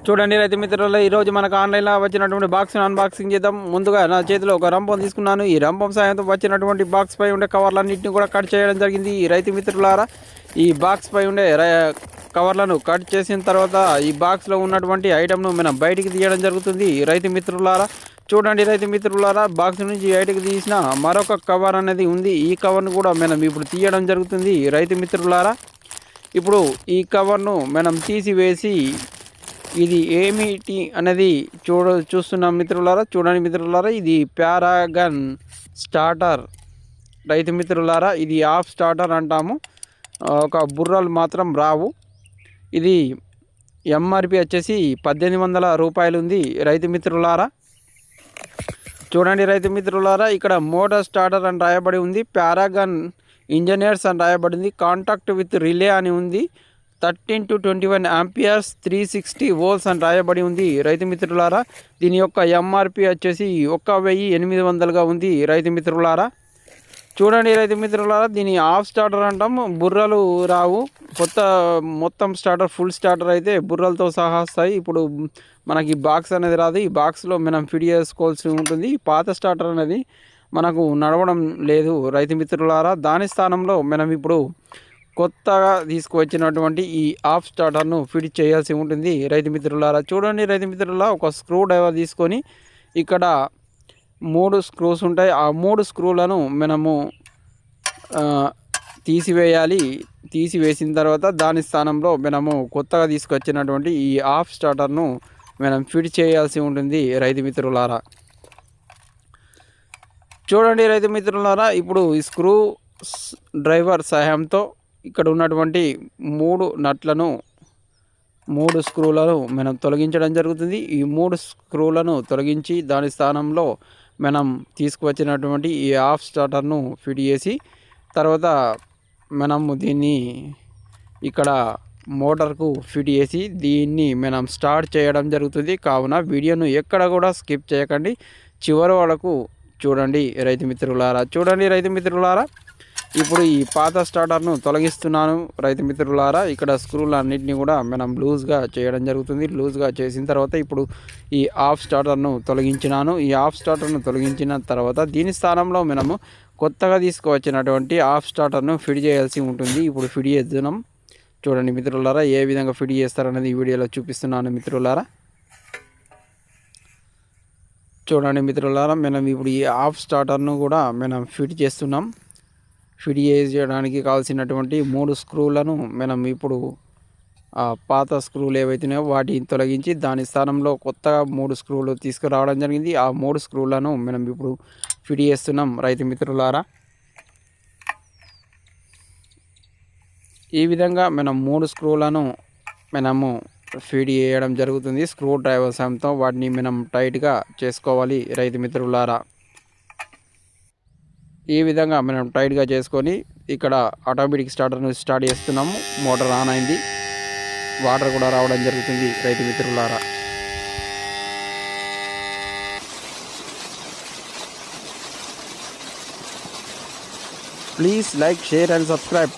చూడండి రైతు మిత్రులు, ఈరోజు మనకు ఆన్లైన్లో వచ్చినటువంటి బాక్స్ అన్బాక్సింగ్ చేద్దాం. ముందుగా నా చేతిలో ఒక రంపం తీసుకున్నాను. ఈ రంపం సాయంతో వచ్చినటువంటి బాక్స్ పై ఉండే కవర్లన్నింటినీ కూడా కట్ చేయడం జరిగింది. ఈ రైతు మిత్రులారా, ఈ బాక్స్ పై ఉండే కవర్లను కట్ చేసిన తర్వాత ఈ బాక్స్లో ఉన్నటువంటి ఐటమ్ను మనం బయటికి తీయడం జరుగుతుంది. రైతు మిత్రులారా చూడండి, రైతు మిత్రులారా, బాక్స్ నుంచి బయటకు తీసిన మరొక కవర్ అనేది ఉంది. ఈ కవర్ను కూడా మనం ఇప్పుడు తీయడం జరుగుతుంది. రైతు మిత్రులారా, ఇప్పుడు ఈ కవర్ను మనం తీసివేసి ఇది ఏమిటి అనేది చూస్తున్నాం మిత్రులారా. చూడండి మిత్రులారా, ఇది ప్యారాగన్ స్టార్టర్. రైతు మిత్రులారా, ఇది ఆఫ్ స్టార్టర్ అంటాము. ఒక బుర్రలు మాత్రం రావు. ఇది ఎంఆర్పి వచ్చేసి 1800 రూపాయలు ఉంది. రైతు మిత్రులారా చూడండి, రైతు మిత్రులారా, ఇక్కడ మోటార్ స్టార్టర్ అని రాయబడి ఉంది. ప్యారాగన్ ఇంజనీర్స్ అని రాయబడింది. కాంటాక్ట్ విత్ రిలే అని ఉంది. 13 to 21 ఆంపియర్స్ 360 వోల్ట్స్ అని రాయబడి ఉంది. రైతు మిత్రులారా, దీని యొక్క ఎంఆర్పి వచ్చేసి 1800గా ఉంది. రైతు మిత్రులారా చూడండి, రైతు మిత్రులారా, దీని ఆఫ్ స్టార్టర్ అంటాం. బుర్రలు రావు. మొత్తం స్టార్టర్ ఫుల్ స్టార్టర్ అయితే బుర్రలతో సహా వస్తాయి. ఇప్పుడు మనకి బాక్స్ అనేది రాదు. ఈ బాక్స్లో మనం ఫిట్ చేసుకోవాల్సి ఉంటుంది. పాత స్టార్టర్ అనేది మనకు నడవడం లేదు. రైతు మిత్రులారా, దాని స్థానంలో మనం ఇప్పుడు కొత్తగా తీసుకువచ్చినటువంటి ఈ ఆఫ్ స్టార్టర్ను ఫిట్ చేయాల్సి ఉంటుంది. రైతు మిత్రులారా చూడండి, రైతు మిత్రులారా, ఒక స్క్రూ డ్రైవర్ తీసుకొని ఇక్కడ 3 స్క్రూస్ ఉంటాయి. ఆ 3 స్క్రూలను మనము తీసివేయాలి. తీసివేసిన తర్వాత దాని స్థానంలో మనము కొత్తగా తీసుకొచ్చినటువంటి ఈ ఆఫ్ స్టార్టర్ను మనం ఫిట్ చేయాల్సి ఉంటుంది. రైతు మిత్రులారా చూడండి, రైతు మిత్రులారా, ఇప్పుడు ఈ స్క్రూ డ్రైవర్ సహాయంతో ఇక్కడ ఉన్నటువంటి 3 నట్లను 3 స్క్రూలను మనం తొలగించడం జరుగుతుంది. ఈ 3 స్క్రూలను తొలగించి దాని స్థానంలో మనం తీసుకువచ్చినటువంటి ఈ ఆఫ్ స్టార్టర్ను ఫిట్ చేసి తర్వాత మనము దీన్ని ఇక్కడ మోటార్కు ఫిట్ చేసి దీన్ని మనం స్టార్ట్ చేయడం జరుగుతుంది. కావున వీడియోను ఎక్కడ కూడా స్కిప్ చేయకండి, చివరి వరకు చూడండి. రైతు మిత్రులారా చూడండి, రైతు మిత్రులారా, ఇప్పుడు ఈ పాత స్టార్టర్ను తొలగిస్తున్నాను. రైతు మిత్రులారా, ఇక్కడ స్క్రూలు అన్నింటినీ కూడా మనం లూజ్గా చేయడం జరుగుతుంది. లూజ్గా చేసిన తర్వాత ఇప్పుడు ఈ ఆఫ్ స్టార్టర్ను తొలగించినాను. ఈ ఆఫ్ స్టార్టర్ను తొలగించిన తర్వాత దీని స్థానంలో మనము కొత్తగా తీసుకువచ్చినటువంటి ఆఫ్ స్టార్టర్ను ఫిట్ చేయాల్సి ఉంటుంది. ఇప్పుడు ఫిట్ చేస్తున్నాం. చూడండి మిత్రులారా, ఏ విధంగా ఫిట్ చేస్తారనేది ఈ వీడియోలో చూపిస్తున్నాను. మిత్రులారా చూడండి మిత్రులారా, మనం ఇప్పుడు ఈ ఆఫ్ స్టార్టర్ను కూడా మనం ఫిట్ చేస్తున్నాం. ఫిట్ చేయడానికి కావాల్సినటువంటి 3 స్క్రూలను మనం ఇప్పుడు పాత స్క్రూలు ఏవైతున్నాయో వాటిని తొలగించి దాని స్థానంలో కొత్తగా 3 స్క్రూలు తీసుకురావడం జరిగింది. ఆ 3 స్క్రూలను మనం ఇప్పుడు ఫిట్ చేస్తున్నాం. రైతు మిత్రులారా, ఈ విధంగా మనం 3 స్క్రూలను మనము ఫిట్ చేయడం జరుగుతుంది. స్క్రూ డ్రైవర్ సాయంతో వాటిని మనం టైట్గా చేసుకోవాలి. రైతు మిత్రులారా, ఈ విధంగా మనం టైట్గా చేసుకొని ఇక్కడ ఆటోమేటిక్ స్టార్టర్ను స్టార్ట్ చేస్తున్నాము. మోటార్ ఆన్ అయింది. వాటర్ కూడా రావడం జరుగుతుంది. రైతు మిత్రులారా please like, share and subscribe.